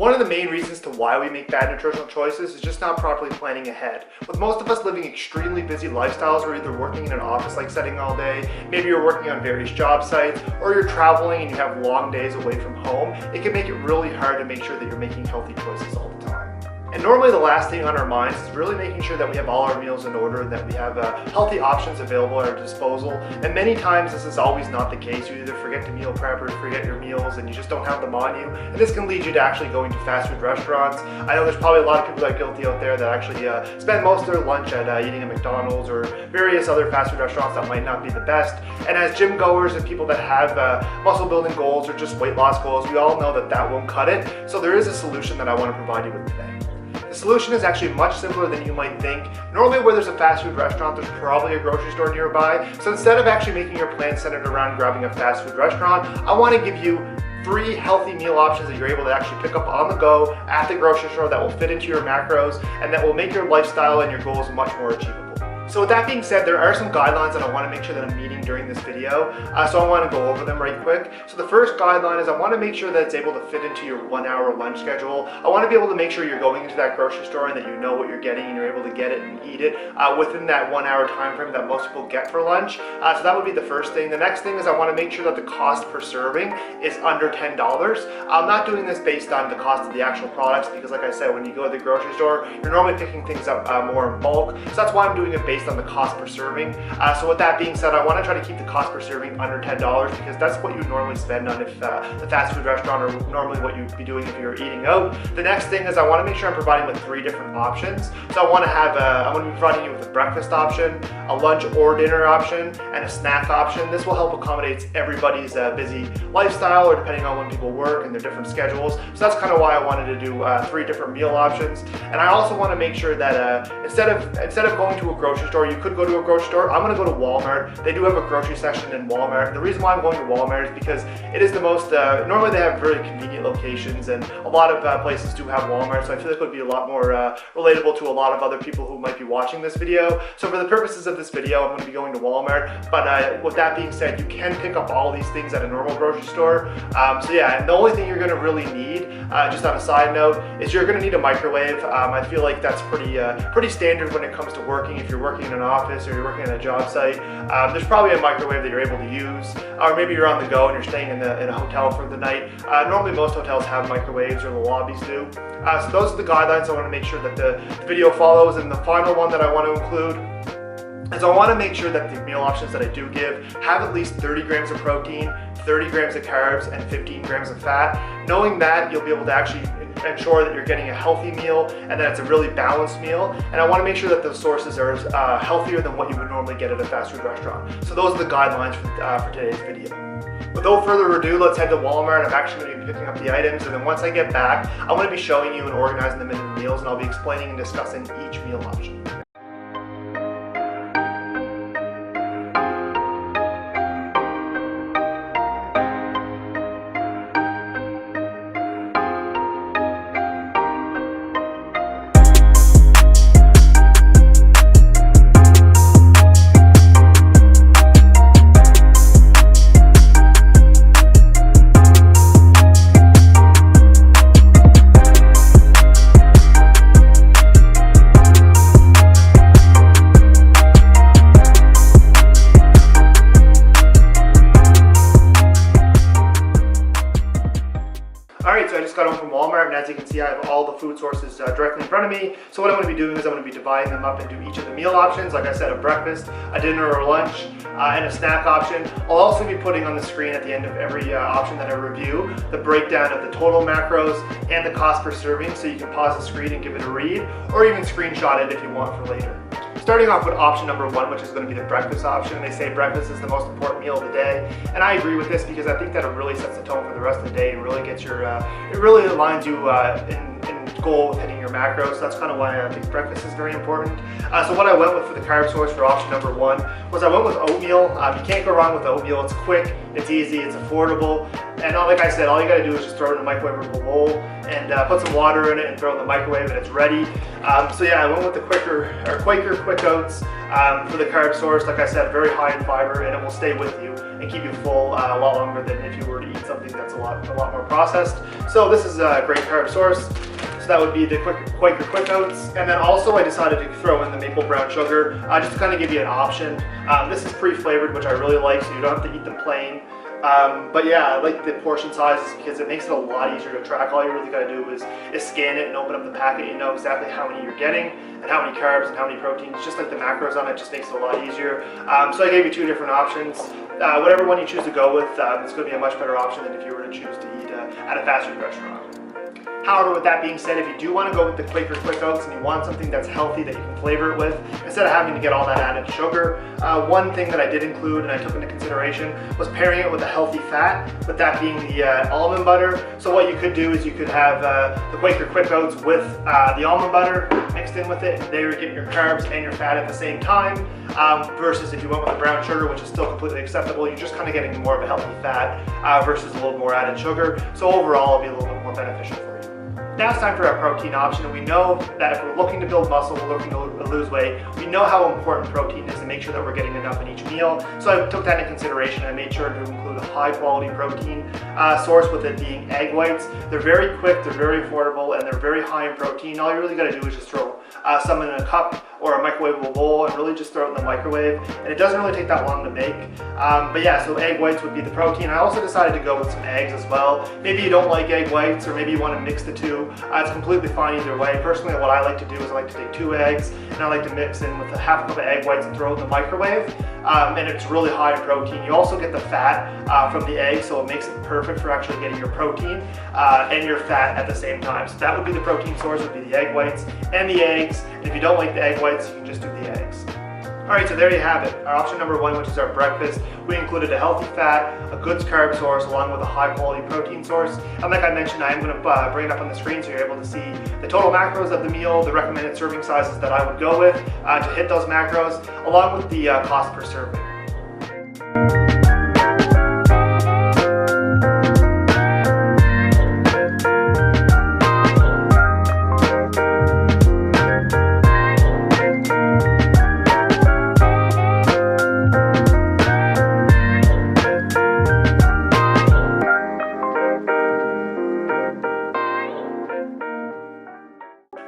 One of the main reasons to why we make bad nutritional choices is just not properly planning ahead. With most of us living extremely busy lifestyles, we're either working in an office-like setting all day, maybe you're working on various job sites, or you're traveling and you have long days away from home, it can make it really hard to make sure that you're making healthy choices all the time. And normally the last thing on our minds is really making sure that we have all our meals in order, that we have healthy options available at our disposal. And many times this is always not the case. You either forget to meal prep or forget your meals and you just don't have them on you. And this can lead you to actually going to fast food restaurants. I know there's probably a lot of people that are guilty out there that actually spend most of their lunch at eating at McDonald's or various other fast food restaurants that might not be the best. And as gym goers and people that have muscle building goals or just weight loss goals, we all know that that won't cut it. So there is a solution that I want to provide you with today. The solution is actually much simpler than you might think. Normally where there's a fast food restaurant, there's probably a grocery store nearby. So instead of actually making your plan centered around grabbing a fast food restaurant, I want to give you 3 healthy meal options that you're able to actually pick up on the go at the grocery store that will fit into your macros and that will make your lifestyle and your goals much more achievable. So with that being said, there are some guidelines that I want to make sure that I'm meeting during this video, so I want to go over them right quick. So the first guideline is I want to make sure that it's able to fit into your 1-hour lunch schedule. I want to be able to make sure you're going into that grocery store and that you know what you're getting and you're able to get it and eat it within that 1-hour time frame that most people get for lunch. So that would be the first thing. The next thing is I want to make sure that the cost per serving is under $10. I'm not doing this based on the cost of the actual products because like I said, when you go to the grocery store, you're normally picking things up more in bulk. So that's why I'm doing it based on the cost per serving. So with that being said, I want to try to keep the cost per serving under $10 because that's what you normally spend on if the fast food restaurant or normally what you'd be doing if you're eating out. The next thing is I want to make sure I'm providing with 3 different options. So I want to be providing you with a breakfast option, a lunch or dinner option, and a snack option. This will help accommodate everybody's busy lifestyle or depending on when people work and their different schedules. So that's kind of why I wanted to do 3 different meal options. And I also want to make sure that instead of going to a grocery store, you could go to a grocery store. I'm going to go to Walmart. They do have a grocery section in Walmart. The reason why I'm going to Walmart is because it is the most, normally they have very convenient locations and a lot of places do have Walmart, so I feel like it would be a lot more relatable to a lot of other people who might be watching this video. So for the purposes of this video, I'm going to be going to Walmart, but with that being said, you can pick up all these things at a normal grocery store. So yeah, and the only thing you're going to really need, just on a side note, is you're going to need a microwave. I feel like that's pretty standard when it comes to working. If you're working in an office or you're working at a job site, there's probably a microwave that you're able to use, or maybe you're on the go and you're staying in a hotel for the night. Normally most hotels have microwaves or the lobbies do. So those are the guidelines I want to make sure that the video follows. And the final one that I want to include is I want to make sure that the meal options that I do give have at least 30 grams of protein, 30 grams of carbs, and 15 grams of fat. Knowing that, you'll be able to actually ensure that you're getting a healthy meal and that it's a really balanced meal. And I want to make sure that those sources are healthier than what you would normally get at a fast food restaurant. So those are the guidelines for today's video. Without further ado, let's head to Walmart. I'm actually going to be picking up the items, and then once I get back, I want to be showing you and organizing them into meals, and I'll be explaining and discussing each meal option. Alright, so I just got home from Walmart, and as you can see, I have all the food sources directly in front of me. So what I'm going to be doing is I'm going to be dividing them up into each of the meal options. Like I said, a breakfast, a dinner or lunch, and a snack option. I'll also be putting on the screen at the end of every option that I review the breakdown of the total macros and the cost per serving, so you can pause the screen and give it a read, or even screenshot it if you want for later. Starting off with option number 1, which is going to be the breakfast option. They say breakfast is the most important meal of the day, and I agree with this because I think that it really sets the tone for the rest of the day and really gets your, it really aligns you in goal with hitting your macros. So that's kind of why I think breakfast is very important. So what I went with for the carb source for option number 1 was I went with oatmeal. You can't go wrong with oatmeal. It's quick, it's easy, it's affordable. And like I said, all you gotta do is just throw it in a microwavable bowl and put some water in it and throw it in the microwave and it's ready. So yeah, I went with the Quaker Quick Oats for the carb source. Like I said, very high in fiber, and it will stay with you and keep you full a lot longer than if you were to eat something that's a lot more processed. So this is a great carb source. So that would be the Quaker Quick Oats. And then also I decided to throw in the maple brown sugar, just to kind of give you an option. This is pre-flavored, which I really like, so you don't have to eat them plain. But yeah, I like the portion sizes because it makes it a lot easier to track. All you really gotta do is scan it and open up the packet. You know exactly how many you're getting and how many carbs and how many proteins. Just like the macros on it just makes it a lot easier. So I gave you two different options. Whatever one you choose to go with, it's gonna be a much better option than if you were to choose to eat at a fast food restaurant. However, with that being said, if you do want to go with the Quaker Quick Oats and you want something that's healthy that you can flavor it with, instead of having to get all that added sugar, one thing that I did include and I took into consideration was pairing it with a healthy fat, with that being the almond butter. So what you could do is you could have the Quaker Quick Oats with the almond butter mixed in with it. There you're getting your carbs and your fat at the same time, versus if you went with the brown sugar, which is still completely acceptable, you're just kind of getting more of a healthy fat versus a little more added sugar. So overall, it'll be a little bit more beneficial for you. Now it's time for our protein option, and we know that if we're looking to build muscle, we're looking to lose weight, we know how important protein is to make sure that we're getting enough in each meal. So I took that into consideration. I made sure to include a high quality protein source, with it being egg whites. They're very quick, they're very affordable, and they're very high in protein. All you really gotta do is just throw some in a cup or a microwavable bowl and really just throw it in the microwave, and it doesn't really take that long to make. But yeah, so egg whites would be the protein. I also decided to go with some eggs as well. Maybe you don't like egg whites, or maybe you want to mix the two. It's completely fine either way. Personally, what I like to do is I like to take 2 eggs and I like to mix in with a half cup of egg whites and throw it in the microwave. And it's really high in protein. You also get the fat from the egg, so it makes it perfect for actually getting your protein and your fat at the same time. So that would be the protein source, would be the egg whites and the eggs. And if you don't like the egg whites, you can just do the eggs. Alright, so there you have it. Our option number 1, which is our breakfast, we included a healthy fat, a good carb source, along with a high quality protein source. And like I mentioned, I am going to bring it up on the screen so you're able to see the total macros of the meal, the recommended serving sizes that I would go with to hit those macros, along with the cost per serving.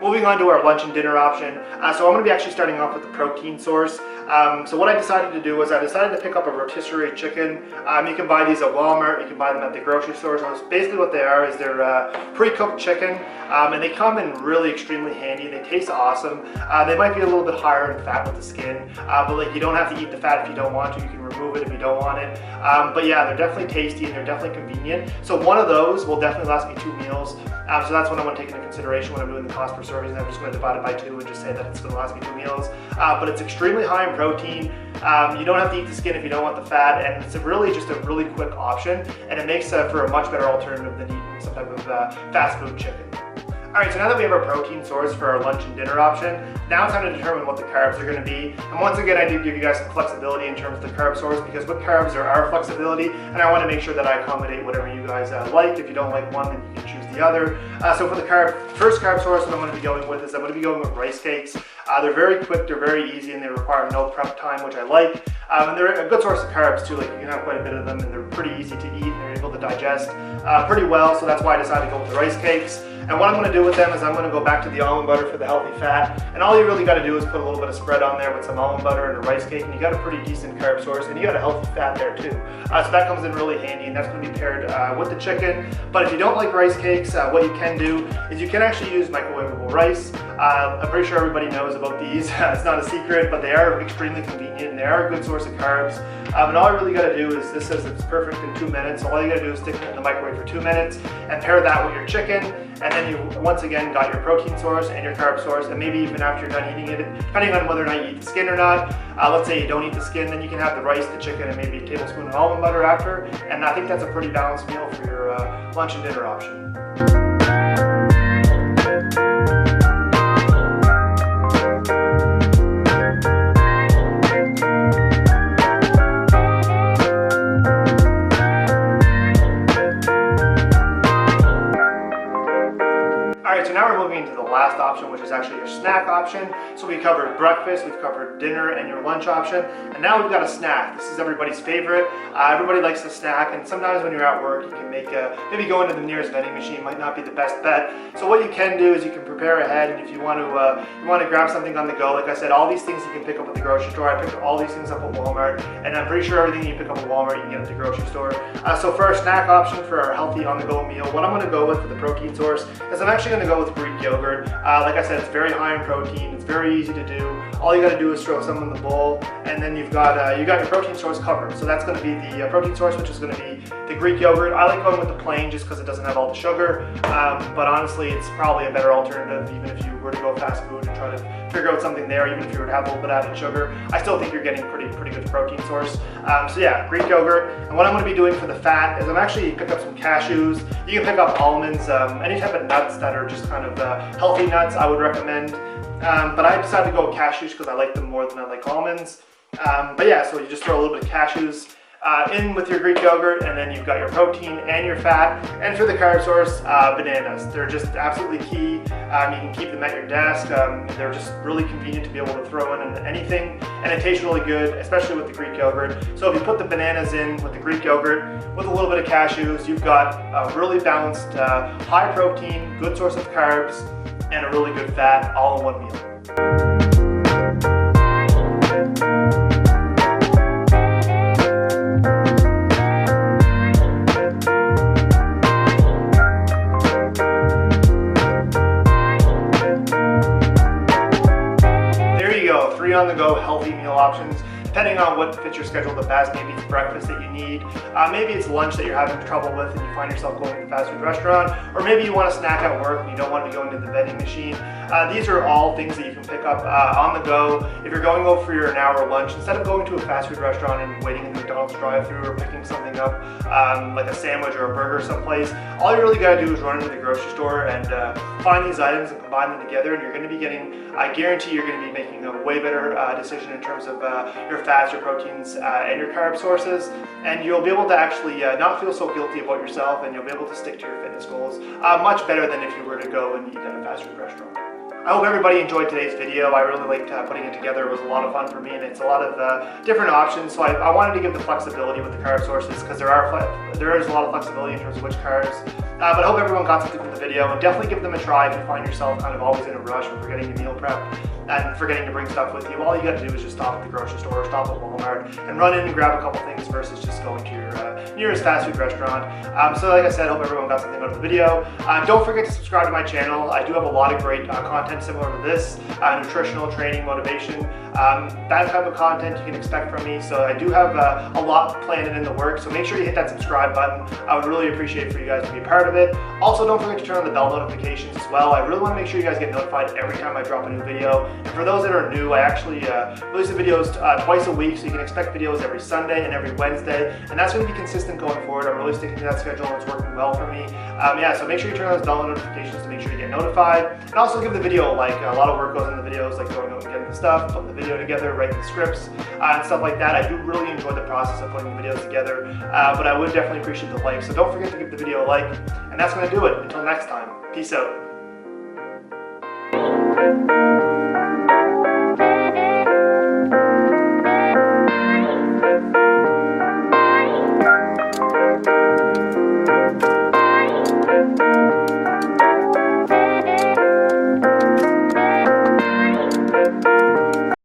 Moving on to our lunch and dinner option. So I'm going to be actually starting off with the protein source. So what I decided to do was I decided to pick up a rotisserie chicken. You can buy these at Walmart, you can buy them at the grocery store. So basically what they are is they're pre-cooked chicken, and they come in really extremely handy. They taste awesome. They might be a little bit higher in fat with the skin, but like you don't have to eat the fat if you don't want to. You can remove it if you don't want it. But yeah, they're definitely tasty and they're definitely convenient. So one of those will definitely last me 2 meals. So that's what I want to take into consideration when I'm doing the cost per serving. I'm just going to divide it by 2 and just say that it's going to last me 2 meals. But it's extremely high in protein. You don't have to eat the skin if you don't want the fat, and it's really just a really quick option, and it makes for a much better alternative than eating some type of fast food chicken. Alright, so now that we have our protein source for our lunch and dinner option, now it's time to determine what the carbs are going to be. And once again, I did give you guys some flexibility in terms of the carb source, because with carbs there are flexibility, and I want to make sure that I accommodate whatever you guys like. If you don't like one, then you can choose the other. So for the first carb source, what I'm going to be going with is I'm going to be going with rice cakes. They're very quick, they're very easy, and they require no prep time, which I like. And they're a good source of carbs too. Like you can have quite a bit of them, and they're pretty easy to eat, and they're able to digest pretty well. So that's why I decided to go with the rice cakes. And what I'm going to do with them is I'm going to go back to the almond butter for the healthy fat. And all you really got to do is put a little bit of spread on there with some almond butter and a rice cake, and you got a pretty decent carb source, and you got a healthy fat there too. So that comes in really handy, and that's going to be paired with the chicken. But if you don't like rice cakes, what you can do is you can actually use microwavable rice. I'm pretty sure everybody knows about these. It's not a secret, but they are extremely convenient, and they are a good source of carbs. And all you really got to do is, this says it's perfect in 2 minutes, so all you got to do is stick it in the microwave for 2 minutes and pair that with your chicken, and then you once again got your protein source and your carb source. And maybe even after you're done eating it, depending on whether or not you eat the skin or not, let's say you don't eat the skin, then you can have the rice, the chicken, and maybe a tablespoon of almond butter after. And I think that's a pretty balanced meal for your lunch and dinner option. Alright, so now we're moving into the last option, which is actually your snack option. So we covered breakfast, we've covered dinner and your lunch option, and now we've got a snack. This is everybody's favorite. Everybody likes to snack, and sometimes when you're at work, you can make maybe going to the nearest vending machine might not be the best bet. So what you can do is you can prepare ahead, and if you want to grab something on the go, like I said, all these things you can pick up at the grocery store. I picked all these things up at Walmart, and I'm pretty sure everything you pick up at Walmart you can get at the grocery store. So for our snack option for our healthy on-the-go meal, what I'm going to go with for the protein source is I'm actually going to go with Greek yogurt. Like I said, it's very high in protein. It's very easy to do. All you got to do is throw some in the bowl, and then you've got your protein source covered. So that's going to be the protein source, which is going to be the Greek yogurt. I like going with the plain just because it doesn't have all the sugar. But honestly, it's probably a better alternative, even if you were to go fast food and try to figure out something there. Even if you were to have a little bit added sugar, I still think you're getting pretty good protein source. So yeah, Greek yogurt. And what I'm going to be doing for the fat is I'm actually pick up some cashews. You can pick up almonds, any type of nuts that are just kind of healthy nuts I would recommend. But I decided to go with cashews because I like them more than I like almonds. But yeah, so you just throw a little bit of cashews in with your Greek yogurt, and then you've got your protein and your fat. And for the carb source, bananas. They're just absolutely key. You can keep them at your desk. They're just really convenient to be able to throw in anything, and it tastes really good, especially with the Greek yogurt. So if you put the bananas in with the Greek yogurt with a little bit of cashews, you've got a really balanced, high protein, good source of carbs, and a really good fat all in one meal. Three on-the-go healthy meal options, depending on what fits your schedule the best. Maybe it's breakfast that you need, maybe it's lunch that you're having trouble with and you find yourself going to the fast food restaurant, or maybe you want to snack at work and you don't want to be going to the vending machine. These are all things that you can pick up on the go. If you're going over for an hour lunch, instead of going to a fast food restaurant and waiting in the McDonald's drive-thru or picking something up like a sandwich or a burger someplace, all you really got to do is run into the grocery store and find these items and combine them together, and you're going to be getting, I guarantee you're going to be making a way better decision in terms of your fats, your proteins, and your carb sources, and you'll be able to actually not feel so guilty about yourself, and you'll be able to stick to your fitness goals much better than if you were to go and eat at a fast food restaurant. I hope everybody enjoyed today's video. I really liked putting it together. It was a lot of fun for me, and it's a lot of different options. So I wanted to give the flexibility with the carb sources because there is a lot of flexibility in terms of which carbs. But I hope everyone got something from the video, and definitely give them a try if you find yourself kind of always in a rush when forgetting to meal prep and forgetting to bring stuff with you. All you got to do is just stop at the grocery store, stop at Walmart, and run in and grab a couple things versus just going to your nearest fast food restaurant. So like I said, I hope everyone got something out of the video. Don't forget to subscribe to my channel. I do have a lot of great content similar to this, nutritional, training, motivation, that type of content you can expect from me. So I do have a lot planned and in the works, so make sure you hit that subscribe button. I would really appreciate for you guys to be a part of it. Also, don't forget to turn on the bell notifications as well. I really want to make sure you guys get notified every time I drop a new video. And for those that are new, I actually release the videos twice a week, so you can expect videos every Sunday and every Wednesday, and that's going to be consistent going forward. I'm really sticking to that schedule, and it's working well for me. Yeah, so make sure you turn on those bell notifications to make sure you get notified, and also give the video a like. A lot of work goes into the videos, like going out and getting the stuff, putting the video together, writing the scripts, and stuff like that. I do really enjoy the process of putting the videos together, but I would definitely appreciate the like, so don't forget to give the video a like, and that's going to do it. Until next time, peace out.